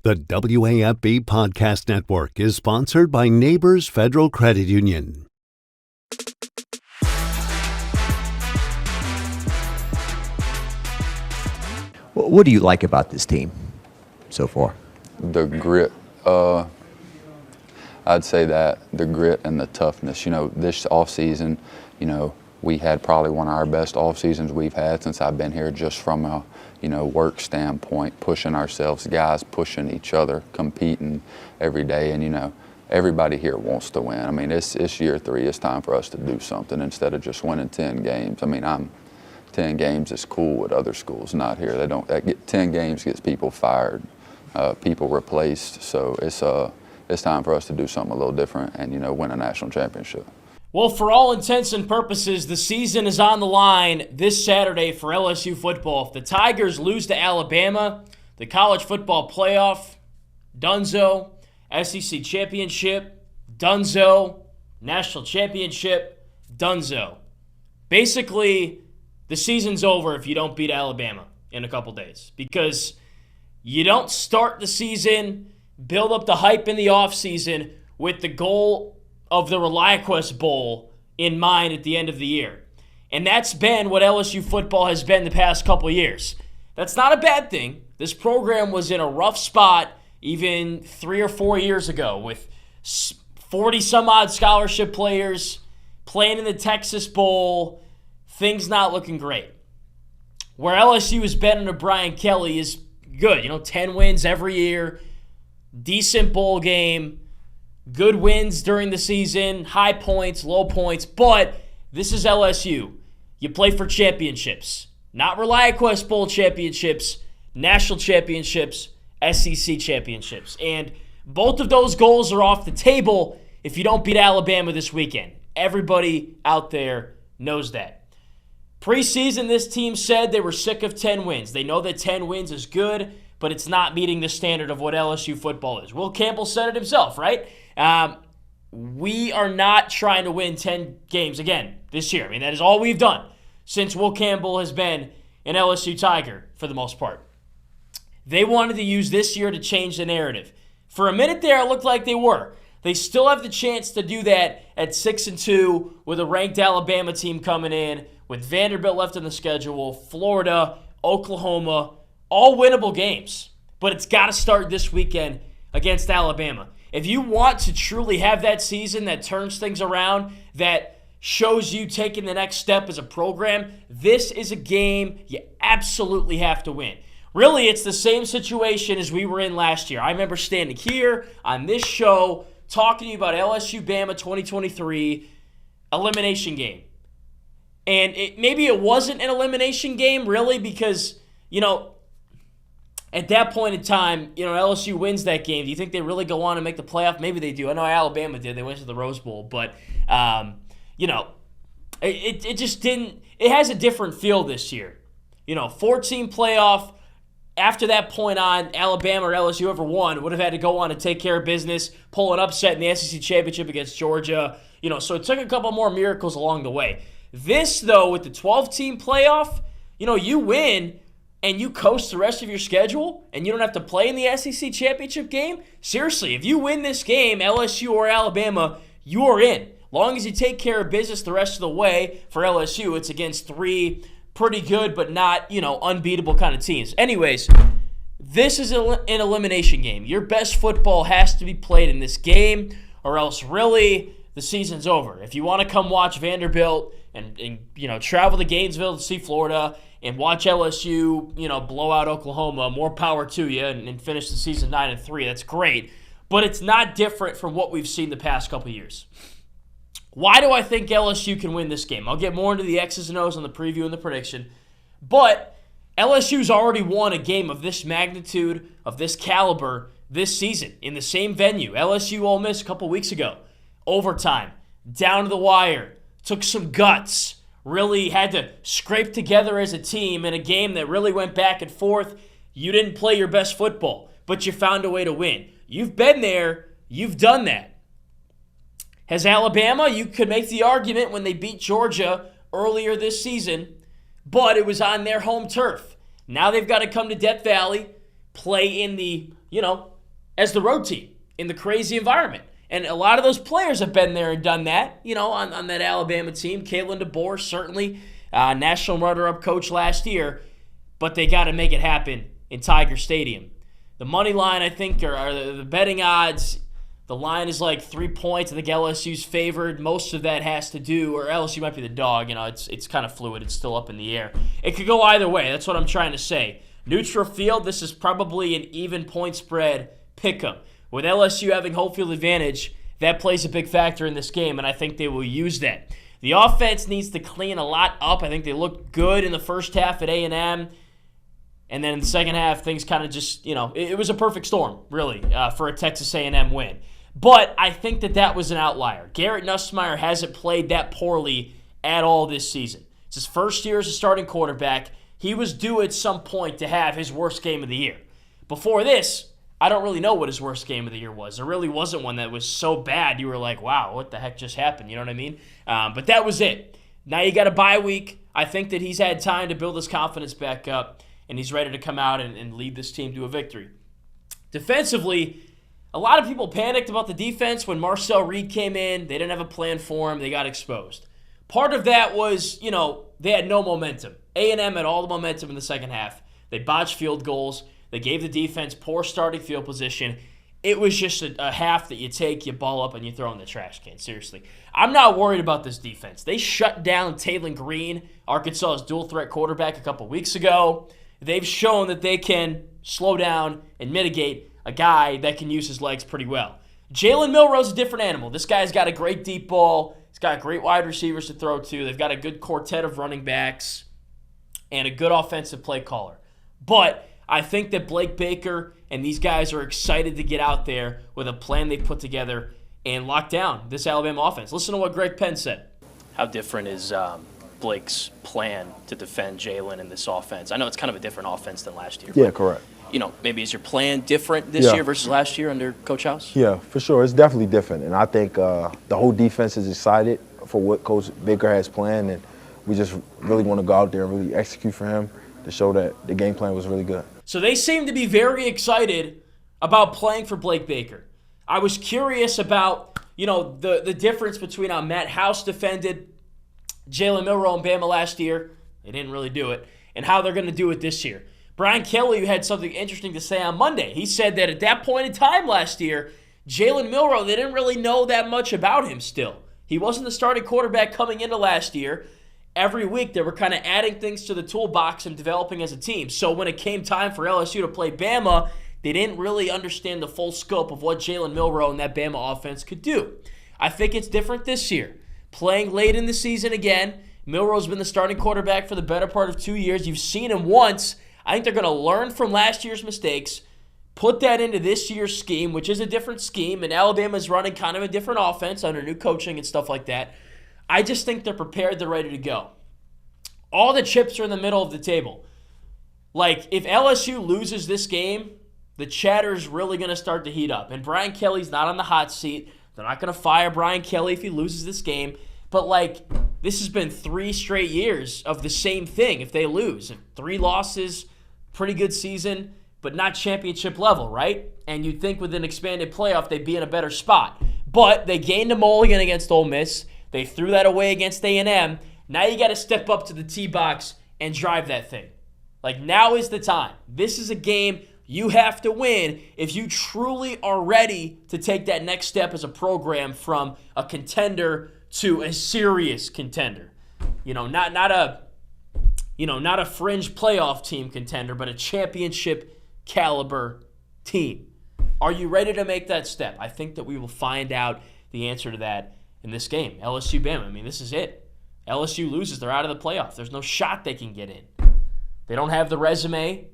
The WAFB Podcast Network is sponsored by Neighbors Federal Credit Union. What do you like about this team so far? The grit. I'd say that the grit and the toughness. This offseason, we had probably one of our best off seasons we've had since I've been here, just from a work standpoint, pushing ourselves, guys pushing each other, competing every day, and everybody here wants to win. I mean, it's year 3. It's time for us to do something instead of just winning 10 games. 10 games is cool with other schools, not here. 10 games gets people fired, people replaced. So it's time for us to do something a little different and win a national championship. Well, for all intents and purposes, the season is on the line this Saturday for LSU football. If the Tigers lose to Alabama, the college football playoff, dunzo, SEC championship, dunzo, national championship, dunzo. Basically, the season's over if you don't beat Alabama in a couple days, because you don't start the season, build up the hype in the offseason with the goal of the ReliaQuest Bowl in mind at the end of the year. And that's been what LSU football has been the past couple years. That's not a bad thing. This program was in a rough spot even 3 or 4 years ago with 40-some-odd scholarship players playing in the Texas Bowl, things not looking great. Where LSU has been under Brian Kelly is good. 10 wins every year, decent bowl game, good wins during the season, high points, low points, but this is LSU. You play for championships, not ReliaQuest Bowl championships, national championships, SEC championships. And both of those goals are off the table if you don't beat Alabama this weekend. Everybody out there knows that. Preseason, this team said they were sick of 10 wins. They know that 10 wins is good, but it's not meeting the standard of what LSU football is. Will Campbell said it himself, right? We are not trying to win 10 games again this year. That is all we've done since Will Campbell has been an LSU Tiger for the most part. They wanted to use this year to change the narrative. For a minute there, it looked like they were. They still have the chance to do that at 6-2 with a ranked Alabama team coming in, with Vanderbilt left on the schedule, Florida, Oklahoma, all winnable games. But it's got to start this weekend against Alabama. If you want to truly have that season that turns things around, that shows you taking the next step as a program, this is a game you absolutely have to win. Really, it's the same situation as we were in last year. I remember standing here on this show talking to you about LSU Bama 2023 elimination game. And maybe it wasn't an elimination game, really, because, at that point in time, LSU wins that game. Do you think they really go on and make the playoff? Maybe they do. I know Alabama did. They went to the Rose Bowl. But, it just didn't – it has a different feel this year. 14 playoff. After that point on, Alabama or LSU, whoever won, would have had to go on and take care of business, pull an upset in the SEC championship against Georgia. So it took a couple more miracles along the way. This, though, with the 12-team playoff, you win – and you coast the rest of your schedule, and you don't have to play in the SEC championship game, seriously, if you win this game, LSU or Alabama, you are in. Long as you take care of business the rest of the way, for LSU, it's against 3 pretty good but not, unbeatable kind of teams. Anyways, this is an elimination game. Your best football has to be played in this game, or else really the season's over. If you want to come watch Vanderbilt and travel to Gainesville to see Florida and watch LSU, blow out Oklahoma, more power to you, and finish the season 9-3. That's great. But it's not different from what we've seen the past couple years. Why do I think LSU can win this game? I'll get more into the X's and O's on the preview and the prediction. But LSU's already won a game of this magnitude, of this caliber, this season in the same venue. LSU Ole Miss a couple weeks ago. Overtime, down to the wire, took some guts. Really had to scrape together as a team in a game that really went back and forth. You didn't play your best football, but you found a way to win. You've been there. You've done that. Has Alabama, you could make the argument when they beat Georgia earlier this season, but it was on their home turf. Now they've got to come to Death Valley, play in the, as the road team in the crazy environment. And a lot of those players have been there and done that, on that Alabama team. Kalen DeBoer, certainly, national runner-up coach last year, but they got to make it happen in Tiger Stadium. The money line, I think, or the betting odds, the line is like 3 points. I think LSU's favored. Most of that has to do, or LSU might be the dog. It's kind of fluid. It's still up in the air. It could go either way. That's what I'm trying to say. Neutral field, this is probably an even point spread pick'em. With LSU having home field advantage, that plays a big factor in this game, and I think they will use that. The offense needs to clean a lot up. I think they looked good in the first half at A&M, and then in the second half, things kind of just, it was a perfect storm, really, for a Texas A&M win. But I think that was an outlier. Garrett Nussmeier hasn't played that poorly at all this season. It's his first year as a starting quarterback. He was due at some point to have his worst game of the year. Before this, I don't really know what his worst game of the year was. There really wasn't one that was so bad you were like, wow, what the heck just happened? You know what I mean? But that was it. Now you got a bye week. I think that he's had time to build his confidence back up, and he's ready to come out and lead this team to a victory. Defensively, a lot of people panicked about the defense when Marcel Reed came in. They didn't have a plan for him. They got exposed. Part of that was, they had no momentum. A&M had all the momentum in the second half. They botched field goals. They gave the defense poor starting field position. It was just a half that you take, you ball up, and you throw in the trash can. Seriously. I'm not worried about this defense. They shut down Taylon Green, Arkansas's dual-threat quarterback, a couple weeks ago. They've shown that they can slow down and mitigate a guy that can use his legs pretty well. Jalen Milroe's a different animal. This guy's got a great deep ball. He's got great wide receivers to throw to. They've got a good quartet of running backs and a good offensive play caller. But I think that Blake Baker and these guys are excited to get out there with a plan they've put together and lock down this Alabama offense. Listen to what Greg Penn said. How different is Blake's plan to defend Jalen in this offense? I know it's kind of a different offense than last year. Yeah, correct. Maybe is your plan different this year versus last year under Coach House? Yeah, for sure. It's definitely different. And I think the whole defense is excited for what Coach Baker has planned. And we just really want to go out there and really execute for him to show that the game plan was really good. So they seem to be very excited about playing for Blake Baker. I was curious about, the difference between how Matt House defended Jalen Milroe and Bama last year. They didn't really do it. And how they're going to do it this year. Brian Kelly had something interesting to say on Monday. He said that at that point in time last year, Jalen Milroe, they didn't really know that much about him still. He wasn't the starting quarterback coming into last year. Every week they were kind of adding things to the toolbox and developing as a team. So when it came time for LSU to play Bama, they didn't really understand the full scope of what Jalen Milroe and that Bama offense could do. I think it's different this year. Playing late in the season again, Milroe's been the starting quarterback for the better part of 2 years. You've seen him once. I think they're going to learn from last year's mistakes, put that into this year's scheme, which is a different scheme, and Alabama's running kind of a different offense under new coaching and stuff like that. I just think they're prepared, they're ready to go. All the chips are in the middle of the table. Like, if LSU loses this game, the chatter's really going to start to heat up. And Brian Kelly's not on the hot seat. They're not going to fire Brian Kelly if he loses this game. But, this has been 3 straight years of the same thing if they lose. 3 losses, pretty good season, but not championship level, right? And you'd think with an expanded playoff they'd be in a better spot. But they gained a mulligan against Ole Miss. They threw that away against A&M. Now you got to step up to the tee box and drive that thing. Now is the time. This is a game you have to win if you truly are ready to take that next step as a program from a contender to a serious contender. Not a fringe playoff team contender, but a championship caliber team. Are you ready to make that step? I think that we will find out the answer to that in this game. LSU Bama. This is it. LSU loses, they're out of the playoff. There's no shot they can get in. They don't have the resume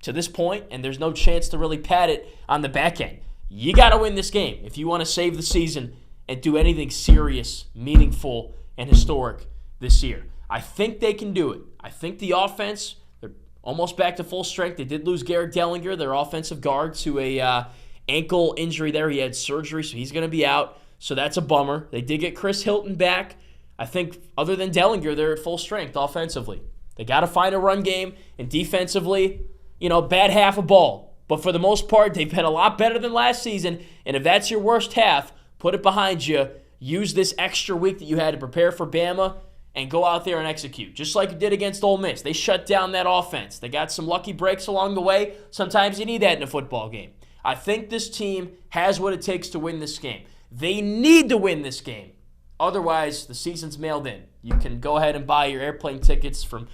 to this point, and there's no chance to really pad it on the back end. You got to win this game if you want to save the season and do anything serious, meaningful, and historic this year. I think they can do it. I think the offense, they're almost back to full strength. They did lose Garrett Dellinger, their offensive guard, to a ankle injury there. He had surgery, so he's going to be out. So that's a bummer. They did get Chris Hilton back. I think other than Dellinger, they're at full strength offensively. They got to find a run game, and defensively, bad half a ball. But for the most part, they've been a lot better than last season. And if that's your worst half, put it behind you. Use this extra week that you had to prepare for Bama and go out there and execute. Just like you did against Ole Miss. They shut down that offense. They got some lucky breaks along the way. Sometimes you need that in a football game. I think this team has what it takes to win this game. They need to win this game. Otherwise, the season's mailed in. You can go ahead and buy your airplane tickets from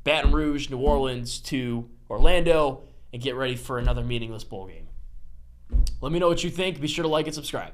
Baton Rouge, New Orleans to Orlando and get ready for another meaningless bowl game. Let me know what you think. Be sure to like and subscribe.